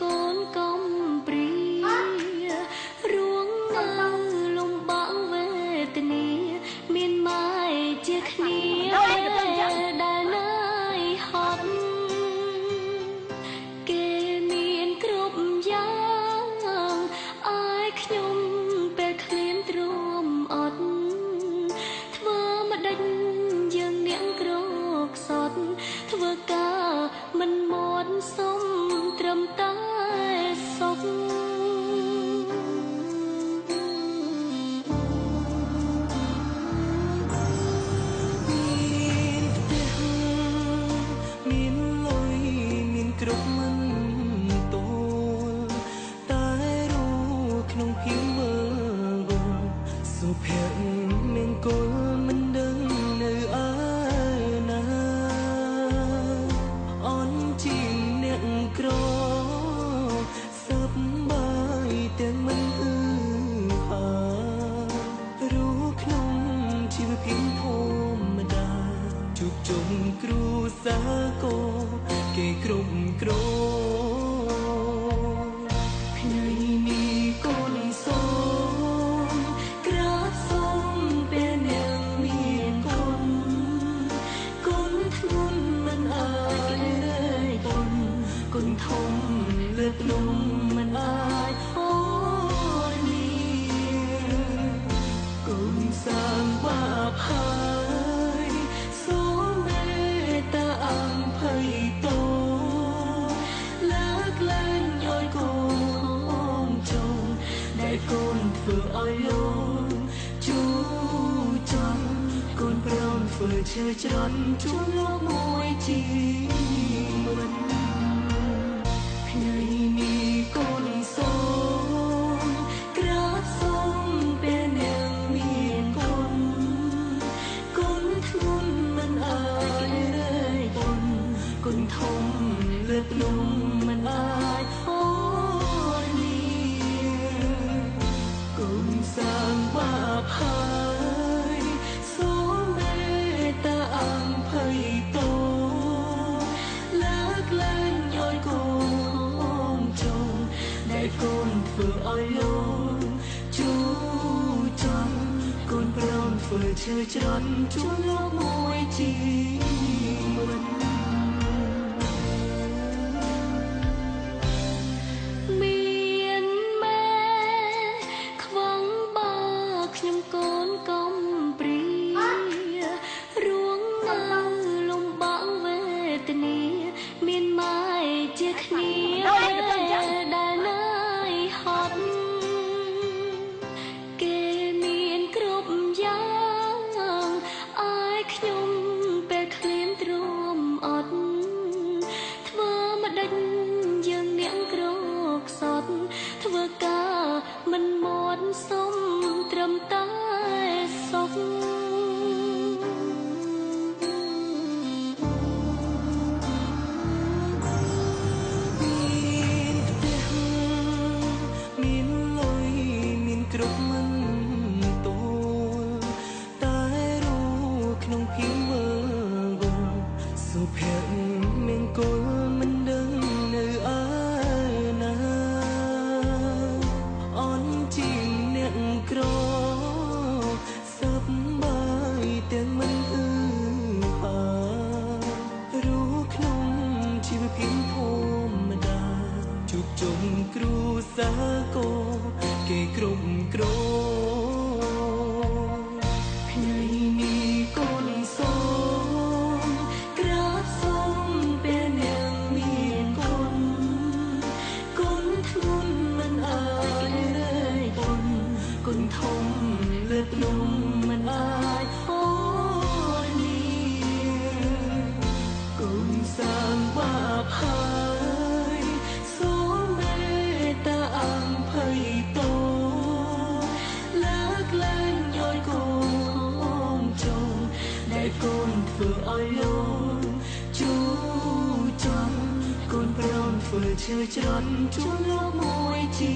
កូនកំព្រារួងនៅលំបាកវេទនាមានម៉ែជាគ្នាដែលនៅហត់គេមានគ្រប់យ៉ាងអាយខ្ញុំពេលឃ្លានទ្រាំអត់ធ្វើម្ដេចយើងនាងក្រកសត់ធ្វើការមិនមាត់សុំត្រឹមតែសុខមានផ្ទះមានលុយមានគ្រប់មិនតូលតែរូក្នុងភៀងមើលសុភ័ក្រមានគល់មិនដឹងនៅឯណាអន់ជាអ្នកក្រសប្បាយទាំងមិនហឺហារូក្នុងជីវភាពធម្មតាជួបជុំគ្រួសារក៏គេគ្រប់គ្រងថ្ងៃនេះកូនសូមក្រាបសូមពេលអ្នកមានគុណគុណធ្ងន់មិនអាចរើគុណគុណធំលើកនំមិនអាចអូននេះគុណសាងបាបហើយសូមមេត្តាអភ័យទោលើកលែងឲ្យកូនចងដែលកូនធ្វើឲ្យលោកជួចំកូនប្រំធ្វើឈើច្រត់ជួបលោកមួយជីវិតថ្ងៃនេះកូនសូមក្រាបសូមពេលអ្នកមានគុណគុណធ្ងន់មិនអាចរើគុណគុណធំលើកនំមិនអាចអូននេះគុណសាងបាបហើយសូមមេត្តាអភ័យទោលើកលែងឲ្យកូនចងដែលកូនធ្វើឲ្យលោកជួចំកូនប្រំធ្វើឈើច្រត់ជួបលោកមួយជីវិតមានម៉ែខ្វងបើខ្ញុំកូនកំព្រារួងនៅលំបាកវេទនាមានម៉ែជាគ្នាដែលនៅហត់គេមានគ្រប់យ៉ាងអាយខ្ញុំពេលឃ្លានទ្រាំអត់ធ្វើម្ដេចយើងនាងក្រកសត់ធ្វើការមិនមាត់សុំត្រឹមតែសុខមានផ្ទះមានលុយមានគ្រប់មិនតូលតែរូក្នុងភៀងមើលសុភ័ក្រមានគល់មិនដឹងនៅឯណាអន់ជាអ្នកក្រសប្បាយទាំងមិនហឺហារូក្នុងជីវភាពធម្មតាជួបជុំគ្រួសារក៏គេគ្រប់គ្រងថ្ងៃនេះកូនសូមក្រាបសូមពេលអ្នកមានគុណគុណធ្ងន់មិនអាចរើគុណគុណធំលើកនំមិនអាចអូននេះគុណសាងបាបហើយសូមមេត្តាអភ័យទោលើកលែងឲ្យកូនចងដែលកូនធ្វើឲ្យលោកជួចំកូនប្រំធ្វើឈើច្រត់ជួបលោកមួយជី